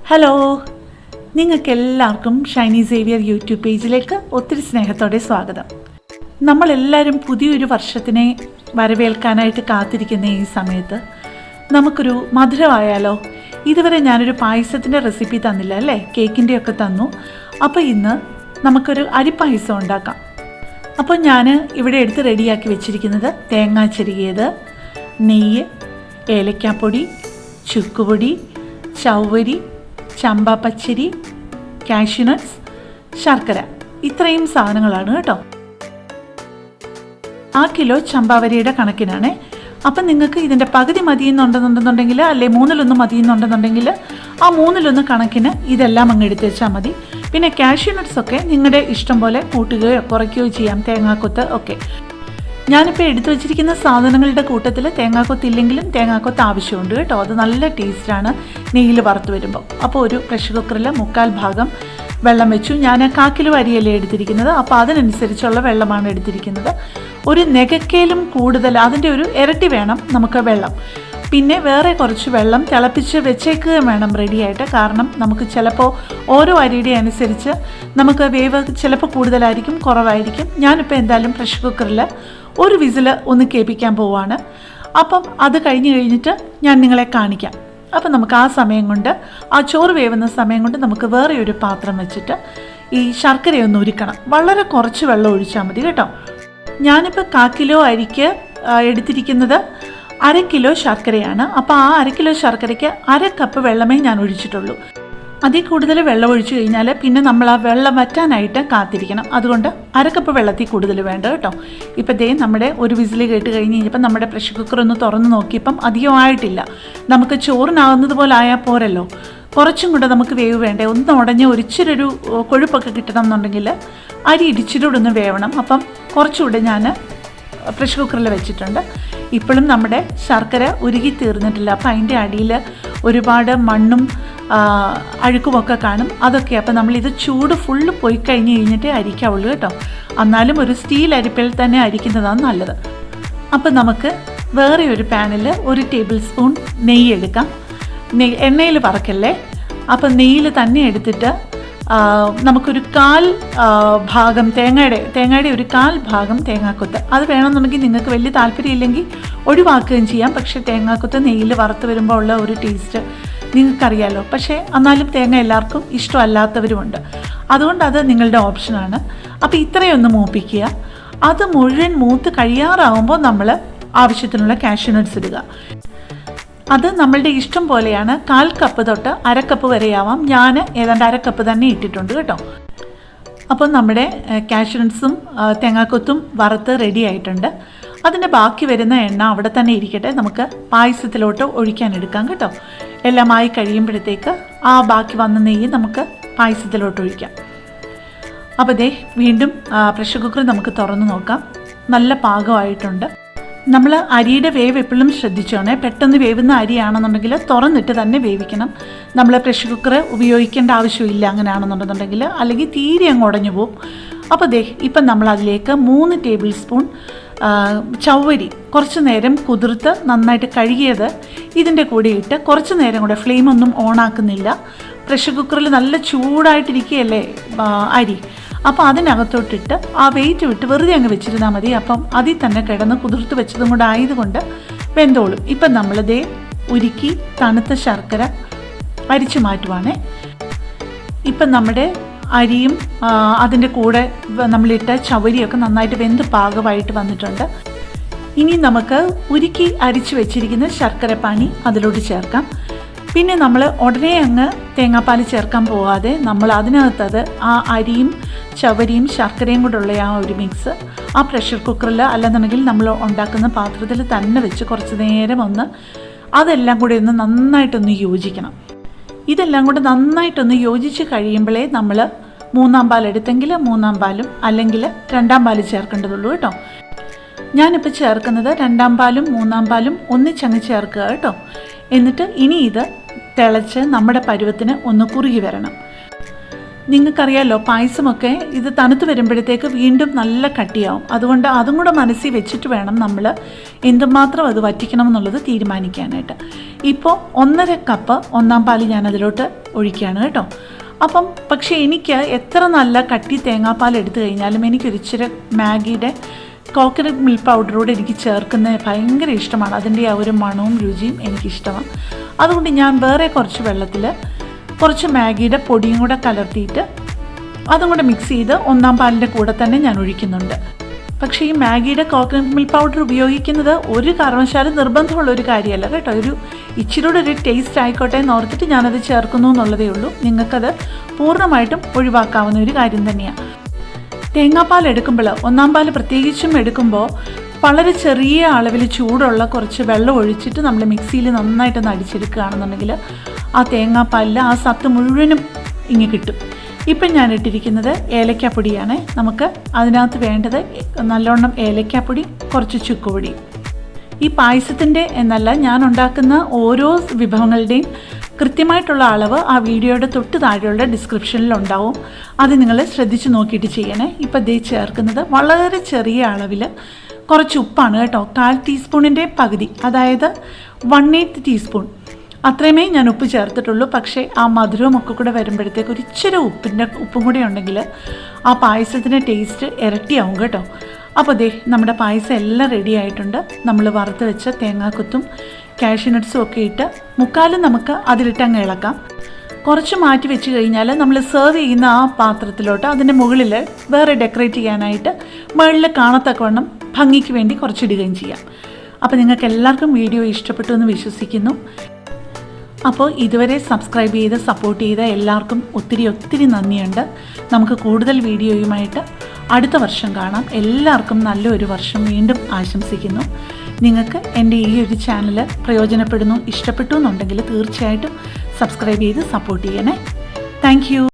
Hello, നിങ്ങൾക്കെല്ലാവർക്കും Shiny Xavier YouTube പേജിലേക്ക് ഒത്തിരി സ്നേഹത്തോടെ സ്വാഗതം. നമ്മളെല്ലാവരും പുതിയൊരു വർഷത്തിനെ വരവേൽക്കാനായിട്ട് കാത്തിരിക്കുന്ന ഈ സമയത്ത് നമുക്കൊരു മധുരമായാലോ? ഇതുവരെ ഞാനൊരു പായസത്തിൻ്റെ റെസിപ്പി തന്നില്ല അല്ലേ? കേക്കിൻ്റെയൊക്കെ തന്നു. അപ്പോൾ ഇന്ന് നമുക്കൊരു അരിപ്പായസം ഉണ്ടാക്കാം. അപ്പോൾ ഞാൻ ഇവിടെ എടുത്ത് റെഡിയാക്കി വെച്ചിരിക്കുന്നത് തേങ്ങാ ചിരകിയത്, നെയ്യ്, ഏലക്കാപ്പൊടി, ചുക്കുപൊടി, ചൗവരി, ചമ്പ പച്ചരി, കാഷ്യൂ നട്ട്സ്, ശർക്കര, ഇത്രയും സാധനങ്ങളാണ് കേട്ടോ. ആ കിലോ ചമ്പാവരിയുടെ കണക്കിനാണ്. അപ്പം നിങ്ങൾക്ക് ഇതിൻ്റെ പകുതി മതിയെന്നുണ്ടെന്നുണ്ടെന്നുണ്ടെങ്കിൽ, അല്ലെ 1/3 മതിയെന്നുണ്ടെന്നുണ്ടെങ്കിൽ ആ 1/3 കണക്കിന് ഇതെല്ലാം അങ്ങ് എടുത്ത് വെച്ചാൽ മതി. പിന്നെ കാഷ്യൂ നട്ട്സൊക്കെ നിങ്ങളുടെ ഇഷ്ടം പോലെ കൂട്ടുകയോ കുറയ്ക്കുകയോ ചെയ്യാം, തേങ്ങാക്കൊത്ത് ഒക്കെ. ഞാനിപ്പോൾ എടുത്തു വച്ചിരിക്കുന്ന സാധനങ്ങളുടെ കൂട്ടത്തിൽ തേങ്ങാക്കൊത്തില്ലെങ്കിലും തേങ്ങാക്കൊത്ത് ആവശ്യമുണ്ട് കേട്ടോ. അത് നല്ല ടേസ്റ്റാണ് നെയ്യിൽ വറുത്ത് വരുമ്പോൾ. അപ്പോൾ ഒരു പ്രഷർ കുക്കറിൽ 1/4 ഭാഗം വെള്ളം വെച്ചു. ഞാൻ 1/4 കിലോ അരിയല്ലേ എടുത്തിരിക്കുന്നത്, അപ്പോൾ അതിനനുസരിച്ചുള്ള വെള്ളമാണ് എടുത്തിരിക്കുന്നത്. ഒരു നെകക്കയിലും കൂടുതൽ, അതിൻ്റെ ഒരു ഇരട്ടി വേണം നമുക്ക് വെള്ളം. പിന്നെ വേറെ കുറച്ച് വെള്ളം തിളപ്പിച്ച് വെച്ചേക്കുകയും വേണം റെഡിയായിട്ട്. കാരണം നമുക്ക് ചിലപ്പോൾ ഓരോ അരിയുടെ അനുസരിച്ച് നമുക്ക് വേവ് ചിലപ്പോൾ കൂടുതലായിരിക്കും, കുറവായിരിക്കും. ഞാനിപ്പോൾ എന്തായാലും പ്രഷർ കുക്കറിൽ ഒരു വിസിൽ ഒന്ന് കേൾപ്പിക്കാൻ പോവാണ്. അപ്പം അത് കഴിഞ്ഞിട്ട് ഞാൻ നിങ്ങളെ കാണിക്കാം. അപ്പം നമുക്ക് ആ സമയം കൊണ്ട്, ആ ചോറ് വേവുന്ന സമയം കൊണ്ട് നമുക്ക് വേറെ ഒരു പാത്രം വെച്ചിട്ട് ഈ ശർക്കരയൊന്ന് ഉരുക്കണം. വളരെ കുറച്ച് വെള്ളം ഒഴിച്ചാൽ മതി കേട്ടോ. ഞാനിപ്പോൾ 1/4 കിലോ അരിക്ക് എടുത്തിരിക്കുന്നത് 1/2 കിലോ ശർക്കരയാണ്. അപ്പോൾ ആ 1/2 കിലോ ശർക്കരയ്ക്ക് 1/2 കപ്പ് വെള്ളമേ ഞാൻ ഒഴിച്ചിട്ടുള്ളൂ. അതിൽ കൂടുതൽ വെള്ളം ഒഴിച്ചു കഴിഞ്ഞാൽ പിന്നെ നമ്മൾ ആ വെള്ളം വറ്റാനായിട്ട് കാത്തിരിക്കണം. അതുകൊണ്ട് 1/2 കപ്പ് വെള്ളത്തിൽ കൂടുതൽ വേണ്ട കേട്ടോ. ഇപ്പം ദേ നമ്മുടെ ഒരു വിസിൽ കേട്ട് കഴിഞ്ഞ് കഴിഞ്ഞപ്പോൾ നമ്മുടെ പ്രഷർ കുക്കർ ഒന്ന് തുറന്ന് നോക്കിയപ്പം അധികം ആയിട്ടില്ല. നമുക്ക് ചോറിനാവുന്നത് പോലെ ആയാൽ പോരല്ലോ, കുറച്ചും കൂടെ നമുക്ക് വേവ് വേണ്ടേ. ഒന്ന് ഉടഞ്ഞ് ഒരിച്ചിരൊരു കൊഴുപ്പൊക്കെ കിട്ടണം എന്നുണ്ടെങ്കിൽ അരി ഇടിച്ചിലൂടെ ഒന്ന് വേവണം. അപ്പം കുറച്ചുകൂടെ ഞാൻ പ്രഷർ കുക്കറിൽ വെച്ചിട്ടുണ്ട്. ഇപ്പോഴും നമ്മുടെ ശർക്കര ഉരുകി തീർന്നിട്ടില്ല. അപ്പം അതിൻ്റെ അടിയിൽ ഒരുപാട് മണ്ണും അഴുക്കുമൊക്കെ കാണും. അതൊക്കെ അപ്പം നമ്മളിത് ചൂട് ഫുള്ള് പോയി കഴിഞ്ഞിട്ടേ അരിക്കാവുള്ളൂ കേട്ടോ. എന്നാലും ഒരു സ്റ്റീൽ അരിപ്പിൽ തന്നെ അരിക്കുന്നതാണ് നല്ലത്. അപ്പം നമുക്ക് വേറെ ഒരു പാനിൽ 1 ടേബിൾ സ്പൂൺ നെയ്യ് എടുക്കാം. എണ്ണയിൽ വറക്കല്ലേ. അപ്പം നെയ്യിൽ തന്നെ എടുത്തിട്ട് നമുക്കൊരു 1/4 ഭാഗം തേങ്ങയുടെ ഒരു 1/4 ഭാഗം തേങ്ങാക്കൊത്ത്, അത് വേണമെന്നുണ്ടെങ്കിൽ നിങ്ങൾക്ക് വലിയ താല്പര്യമില്ലെങ്കിൽ ഒഴിവാക്കുകയും ചെയ്യാം. പക്ഷേ തേങ്ങാക്കൊത്ത് നെയ്യിൽ വറുത്ത് വരുമ്പോൾ ഉള്ള ഒരു ടേസ്റ്റ് നിങ്ങൾക്കറിയാമല്ലോ. പക്ഷേ എന്നാലും തേങ്ങ എല്ലാവർക്കും ഇഷ്ടമല്ലാത്തവരുമുണ്ട്. അതുകൊണ്ട് അത് നിങ്ങളുടെ ഓപ്ഷനാണ്. അപ്പോൾ ഇത്രയൊന്ന് മൂപ്പിക്കുക. അത് മുഴുവൻ മൂത്ത് കഴിയാറാവുമ്പോൾ നമ്മൾ ആവശ്യത്തിനുള്ള കാഷ്യൂ നട്ട്സ് ഇടുക. അത് നമ്മളുടെ ഇഷ്ടം പോലെയാണ്. 1/4 കപ്പ് തൊട്ട് 1/2 കപ്പ് വരെയാവാം. ഞാൻ ഏതാണ്ട് 1/2 കപ്പ് തന്നെ ഇട്ടിട്ടുണ്ട് കേട്ടോ. അപ്പം നമ്മുടെ കാഷ്യൂ നട്ട്സും തേങ്ങാക്കൊത്തും വറുത്ത് റെഡി ആയിട്ടുണ്ട്. അതിൻ്റെ ബാക്കി വരുന്ന എണ്ണ അവിടെ തന്നെ ഇരിക്കട്ടെ. നമുക്ക് പായസത്തിലോട്ട് ഒഴിക്കാൻ എടുക്കാം കേട്ടോ. എല്ലാമായി കഴിയുമ്പോഴത്തേക്ക് ആ ബാക്കി വന്ന നെയ്യ് നമുക്ക് പായസത്തിലോട്ട് ഒഴിക്കാം. അപ്പോൾ ദേ വീണ്ടും പ്രഷർ കുക്കർ നമുക്ക് തുറന്ന് നോക്കാം. നല്ല പാകമായിട്ടുണ്ട്. നമ്മൾ അരിയുടെ വേവ് എപ്പോഴും ശ്രദ്ധിച്ചോണേ. പെട്ടെന്ന് വേവുന്ന അരിയാണെന്നുണ്ടെങ്കിൽ തുറന്നിട്ട് തന്നെ വേവിക്കണം. നമ്മൾ പ്രഷർ കുക്കർ ഉപയോഗിക്കേണ്ട ആവശ്യമില്ല അങ്ങനെയാണെന്നുണ്ടെന്നുണ്ടെങ്കിൽ, അല്ലെങ്കിൽ തീരെ അങ്ങ് ഉടഞ്ഞു പോവും. അപ്പോൾ ദേ ഇപ്പം നമ്മൾ അതിലേക്ക് 3 ടേബിൾ സ്പൂൺ ചൗവരി കുറച്ച് നേരം കുതിർത്ത് നന്നായിട്ട് കഴുകിയത് ഇതിൻ്റെ കൂടെ ഇട്ട് കുറച്ച് നേരം കൂടെ, ഫ്ലെയിമൊന്നും ഓണാക്കുന്നില്ല. പ്രഷർ കുക്കറിൽ നല്ല ചൂടായിട്ടിരിക്കുകയല്ലേ അരി. അപ്പോൾ അതിനകത്തോട്ടിട്ട് ആ വെയിറ്റ് വിട്ട് വെറുതെ അങ്ങ് വെച്ചിരുന്നാൽ മതി. അപ്പം അതിൽ തന്നെ കിടന്ന് കുതിർത്ത് വെച്ചതും കൂടെ ആയതുകൊണ്ട് വെന്തോളും. ഇപ്പം നമ്മളിതേ ഉരുക്കി തണുത്ത ശർക്കര അരിച്ചു മാറ്റുവാണേ. ഇപ്പം നമ്മുടെ അരിയും അതിൻ്റെ കൂടെ നമ്മളിട്ട ചവരിയൊക്കെ നന്നായിട്ട് വെന്ത് പാകമായിട്ട് വന്നിട്ടുണ്ട്. ഇനി നമുക്ക് ഉരുക്കി അരിച്ചു വെച്ചിരിക്കുന്ന ശർക്കര പാനി അതിലോട്ട് ചേർക്കാം. പിന്നെ നമ്മൾ ഉടനെ അങ്ങ് തേങ്ങാപ്പാൽ ചേർക്കാൻ പോകാതെ നമ്മൾ അതിനകത്തത് ആ അരിയും ചവരിയും ശർക്കരയും കൂടെയുള്ള ആ ഒരു മിക്സ് ആ പ്രഷർ കുക്കറിൽ അല്ലെന്നുണ്ടെങ്കിൽ നമ്മൾ ഉണ്ടാക്കുന്ന പാത്രത്തിൽ തന്നെ വെച്ച് കുറച്ച് നേരം ഒന്ന് അതെല്ലാം കൂടി ഒന്ന് നന്നായിട്ടൊന്ന് യോജിക്കണം. ഇതെല്ലാം കൂടെ നന്നായിട്ടൊന്ന് യോജിച്ച് കഴിയുമ്പോഴേ നമ്മൾ 3-ാം പാൽ എടുത്തെങ്കിൽ 3-ാം പാലും അല്ലെങ്കിൽ 2-ാം പാൽ ചേർക്കേണ്ടതുള്ളൂ കേട്ടോ. ഞാനിപ്പോൾ ചേർക്കുന്നത് 2-ാം പാലും 3-ാം പാലും ഒന്നിച്ചങ്ങ് ചേർക്കുക കേട്ടോ. എന്നിട്ട് ഇനി ഇത് തിളച്ച് നമ്മുടെ പരുവത്തിന് ഒന്ന് കുറുകി വരണം. നിങ്ങൾക്കറിയാമല്ലോ പായസമൊക്കെ ഇത് തണുത്ത് വരുമ്പോഴത്തേക്ക് വീണ്ടും നല്ല കട്ടിയാവും. അതുകൊണ്ട് അതും കൂടെ മനസ്സിൽ വെച്ചിട്ട് വേണം നമ്മൾ എന്തുമാത്രം അത് വറ്റിക്കണം എന്നുള്ളത് തീരുമാനിക്കാനായിട്ട്. ഇപ്പോൾ 1.5 കപ്പ് ഒന്നാം പാൽ ഞാനതിലോട്ട് ഒഴിക്കുകയാണ് കേട്ടോ. പക്ഷേ എനിക്ക് എത്ര നല്ല കട്ടി തേങ്ങാപ്പാൽ എടുത്തു കഴിഞ്ഞാലും എനിക്കൊരിച്ചിരി മാഗിയുടെ കോക്കനട്ട് മിൽക്ക് പൗഡറോട് എനിക്ക് ചേർക്കുന്നത് ഭയങ്കര ഇഷ്ടമാണ്. അതിൻ്റെ ആ ഒരു മണവും രുചിയും എനിക്കിഷ്ടമാണ്. അതുകൊണ്ട് ഞാൻ വേറെ കുറച്ച് വെള്ളത്തിൽ കുറച്ച് മാഗിയുടെ പൊടിയും കൂടെ കലർത്തിയിട്ട് അതും കൂടെ മിക്സ് ചെയ്ത് ഒന്നാം പാലിൻ്റെ കൂടെ തന്നെ ഞാൻ ഒഴിക്കുന്നുണ്ട്. പക്ഷേ ഈ മാഗിയുടെ കോക്കനട്ട് മിൽക്ക് പൗഡർ ഉപയോഗിക്കുന്നത് ഒരു കാരണവശാലും നിർബന്ധമുള്ളൊരു കാര്യമല്ല കേട്ടോ. ഇച്ചിരൂടെ ഒരു ടേസ്റ്റ് ആയിക്കോട്ടെ എന്ന് ഓർത്തിട്ട് ഞാനത് ചേർക്കുന്നു എന്നുള്ളതേ ഉള്ളൂ. നിങ്ങൾക്കത് പൂർണ്ണമായിട്ടും ഒഴിവാക്കാവുന്ന ഒരു കാര്യം തന്നെയാണ്. തേങ്ങാപ്പാൽ എടുക്കുമ്പോൾ, ഒന്നാം പാൽ പ്രത്യേകിച്ചും എടുക്കുമ്പോൾ വളരെ ചെറിയ അളവിൽ ചൂടുള്ള കുറച്ച് വെള്ളം ഒഴിച്ചിട്ട് നമ്മൾ മിക്സിയിൽ നന്നായിട്ടൊന്ന് അടിച്ചെടുക്കുകയാണെന്നുണ്ടെങ്കിൽ ആ തേങ്ങാപ്പാലിൽ ആ സത്ത് മുഴുവനും ഇങ്ങ് കിട്ടും. ഇപ്പം ഞാൻ ഇട്ടിരിക്കുന്നത് ഏലക്കാപ്പൊടിയാണ്. നമുക്ക് അതിനകത്ത് വേണ്ടത് നല്ലോണം ഏലക്കാപ്പൊടി, കുറച്ച് ചുക്കുപൊടി. ഈ പായസത്തിൻ്റെ എന്നല്ല, ഞാൻ ഉണ്ടാക്കുന്ന ഓരോ വിഭവങ്ങളുടെയും കൃത്യമായിട്ടുള്ള അളവ് ആ വീഡിയോയുടെ തൊട്ട് താഴെയുള്ള ഡിസ്ക്രിപ്ഷനിൽ ഉണ്ടാവും. അത് നിങ്ങൾ ശ്രദ്ധിച്ച് നോക്കിയിട്ട് ചെയ്യണേ. ഇപ്പം ദേ ചേർക്കുന്നത് വളരെ ചെറിയ അളവിൽ കുറച്ച് ഉപ്പാണ് കേട്ടോ. 1/4 ടീസ്പൂണിൻ്റെ പകുതി, അതായത് 1/8 ടീസ്പൂൺ അത്രയുമേ ഞാൻ ഉപ്പ് ചേർത്തിട്ടുള്ളൂ. പക്ഷേ ആ മധുരവും ഒക്കെ കൂടെ വരുമ്പോഴത്തേക്ക് ഒരു ഇച്ചിരി ഉപ്പും കൂടെ ഉണ്ടെങ്കിൽ ആ പായസത്തിൻ്റെ ടേസ്റ്റ് ഇരട്ടിയാവും കേട്ടോ. അപ്പോൾ ദേ നമ്മുടെ പായസം എല്ലാം റെഡി ആയിട്ടുണ്ട്. നമ്മൾ വറുത്ത് വെച്ച തേങ്ങാക്കൊത്തും കാഷ്യൂ നട്ട്സും ഒക്കെ ഇട്ട് മുക്കാലും നമുക്ക് അതിലിട്ട് അങ്ങ് ഇളക്കാം. കുറച്ച് മാറ്റി വെച്ച് കഴിഞ്ഞാൽ നമ്മൾ സെർവ് ചെയ്യുന്ന ആ പാത്രത്തിലോട്ട് അതിൻ്റെ മുകളിൽ വേറെ ഡെക്കറേറ്റ് ചെയ്യാനായിട്ട് മുകളിൽ കാണത്തക്കവണ്ണം ഭംഗിക്ക് വേണ്ടി കുറച്ചിടുകയും ചെയ്യാം. അപ്പോൾ നിങ്ങൾക്ക് എല്ലാവർക്കും വീഡിയോ ഇഷ്ടപ്പെട്ടു എന്ന് വിശ്വസിക്കുന്നു. അപ്പോൾ ഇതുവരെ സബ്സ്ക്രൈബ് ചെയ്ത് സപ്പോർട്ട് ചെയ്ത എല്ലാവർക്കും ഒത്തിരി നന്ദിയുണ്ട്. നമുക്ക് കൂടുതൽ വീഡിയോയുമായിട്ട് അടുത്ത വർഷം കാണാം. എല്ലാവർക്കും നല്ലൊരു വർഷം വീണ്ടും ആശംസിക്കുന്നു. നിങ്ങൾക്ക് എൻ്റെ ഈ ഒരു ചാനൽ പ്രയോജനപ്പെടുന്നു, ഇഷ്ടപ്പെട്ടു എന്നുണ്ടെങ്കിൽ തീർച്ചയായിട്ടും സബ്സ്ക്രൈബ് ചെയ്ത് സപ്പോർട്ട് ചെയ്യണേ. Thank you.